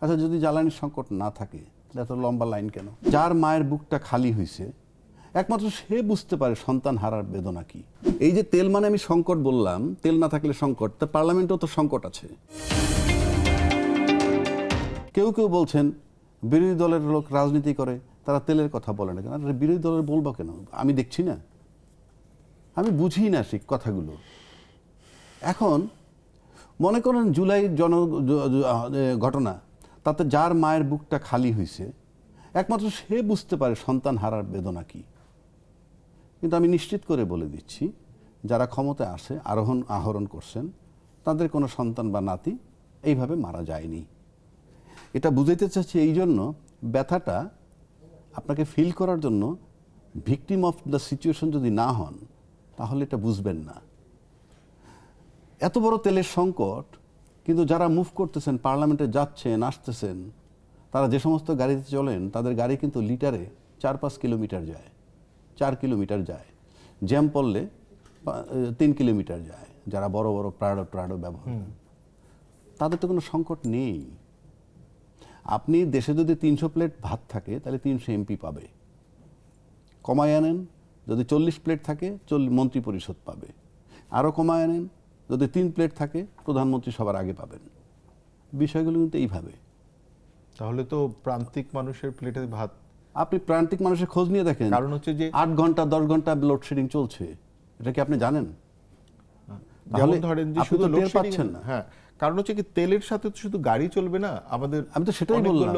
আচ্ছা, যদি জ্বালানির সংকট না থাকে তাহলে এত লম্বা লাইন কেন? যার মায়ের বুকটা খালি হয়েছে একমাত্র সে বুঝতে পারে সন্তান হারার বেদনা কি। এই যে তেল মানে আমি সংকট বললাম, তেল না থাকলে সংকট, তা পার্লামেন্টেও তো সংকট আছে। কেউ কেউ বলছেন বিরোধী দলের লোক রাজনীতি করে, তারা তেলের কথা বলে না কেন? বিরোধী দলের বলবো কেন? আমি দেখছি না, আমি বুঝি না সেই কথাগুলো। এখন মনে করেন জুলাই ঘটনা, তাতে যার মায়ের বুকটা খালি হয়েছে একমাত্র সে বুঝতে পারে সন্তান হারার বেদনা কি। কিন্তু আমি নিশ্চিত করে বলে দিচ্ছি, যারা ক্ষমতায় আসে আহরণ করছেন তাদের কোনো সন্তান বা নাতি এইভাবে মারা যায়নি। এটা বুঝাইতে চাচ্ছি এই জন্য, ব্যথাটা আপনাকে ফিল করার জন্য ভিকটিম অফ দ্য সিচুয়েশন যদি না হন তাহলে এটা বুঝবেন না। এত বড় তেলের সংকট, কিন্তু যারা মুভ করতেছেন, পার্লামেন্টে যাচ্ছেন আসতেছেন, তারা যে সমস্ত গাড়িতে চলেন তাদের গাড়ি কিন্তু লিটারে 4-5 কিলোমিটার যায়, 4 কিলোমিটার যায়, জ্যাম পড়লে 3 কিলোমিটার যায়। যারা বড় বড় প্রাডো ব্যবহার করেন তাদের তো কোনো সংকট নেই। আপনি দেশে যদি 300 প্লেট ভাত থাকে তাহলে 300 এমপি পাবে, কমায় আনেন। যদি 40 প্লেট থাকে মন্ত্রী পরিষদ পাবে, আরও কমায় আনেন। যদি 3 প্লেট থাকে প্রধানমন্ত্রী সবার আগে পাবেন। বিষয়গুলো কিন্তু এইভাবে। তাহলে তো প্রান্তিক মানুষের প্লেটে ভাত, আপনি প্রান্তিক মানুষের খোঁজ নিয়ে দেখেন, কারণ হচ্ছে যে 8 ঘন্টা 10 ঘন্টা লোডশেডিং চলছে। এটা কি আপনি জানেন? যেমন ধরেন যে শুধু টের পাচ্ছেন না। হ্যাঁ, কারণ হচ্ছে কি তেলের সাথে তো শুধু গাড়ি চলবে না, আমাদের আমি তো সেটাই বললাম,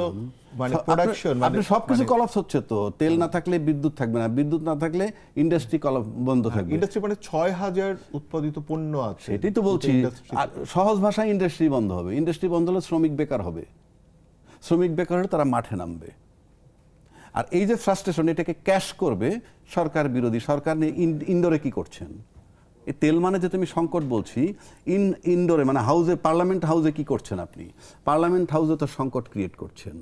মানে প্রোডাকশন, আপনি সবকিছু কলাপস হচ্ছে। তো তেল না থাকলে বিদ্যুৎ থাকবে না, বিদ্যুৎ না থাকলে ইন্ডাস্ট্রি বন্ধ থাকবে। ইন্ডাস্ট্রি মানে 6000 উৎপাদিত পণ্য আছে, এটাই তো বলছি। আর সহজ ভাষায় ইন্ডাস্ট্রি বন্ধ হবে। ইন্ডাস্ট্রি বন্ধ হলে শ্রমিক বেকার হবে, শ্রমিক বেকার হলে তারা মাঠে নামবে। আর এই যে ফ্রাস্ট্রেশন, এটাকে ক্যাশ করবে সরকার বিরোধী। সরকার নিয়ে ইনডোরে কি করছেন? এই তেল মানে যে তুমি সংকট বলছি, ইনডোরে মানে হাউসে, পার্লামেন্ট হাউসে কি করছেন আপনি? পার্লামেন্ট হাউসে তো সংকট ক্রিয়েট করছেন।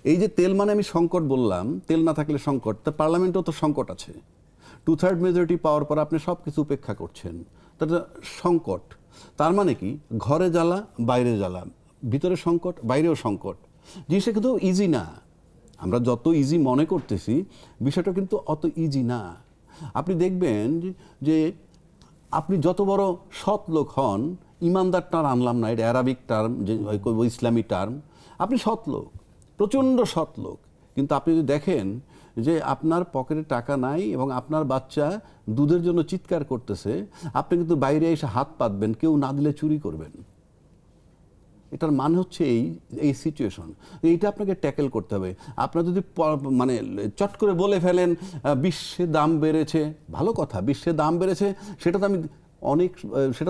এই যে তেল মানে আমি সংকট বললাম, তেল না থাকলে সংকট, তা পার্লামেন্টেও তো সংকট আছে। 2/3 মেজরিটি পাওয়ার পর আপনি সব কিছু উপেক্ষা করছেন, তাটা সংকট। তার মানে কি? ঘরে জ্বালা বাইরে জ্বালা, ভিতরে সংকট বাইরেও সংকট। জিনিসটা কিন্তু ইজি না। আমরা যত ইজি মনে করতেছি বিষয়টা কিন্তু অত ইজি না। আপনি দেখবেন যে আপনি যত বড় সৎ লোক হন, ইমানদার টার্ম আনলাম না, এটা অ্যারাবিক টার্ম, যে ইসলামী টার্ম। আপনি সৎ লোক, প্রচণ্ড সৎ লোক, কিন্তু আপনি যদি দেখেন যে আপনার পকেটে টাকা নাই এবং আপনার বাচ্চা দুধের জন্য চিৎকার করতেছে, আপনি কিন্তু বাইরে এসে হাত পাতবেন, কেউ না দিলে চুরি করবেন। এটার মানে হচ্ছে এই সিচুয়েশন। এইটা আপনাকে ট্যাকেল করতে হবে। আপনার যদি মানে চট করে বলে ফেলেন বিশ্বে দাম বেড়েছে, ভালো কথা, বিশ্বে দাম বেড়েছে, সেটা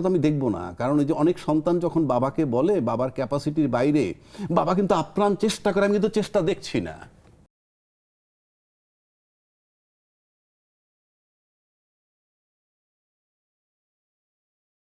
তো আমি দেখবো না। কারণ এই যে অনেক সন্তান যখন বাবাকে বলে, বাবার ক্যাপাসিটির বাইরে, বাবা কিন্তু আপ্রাণ চেষ্টা করে, আমি কিন্তু চেষ্টা দেখছি না।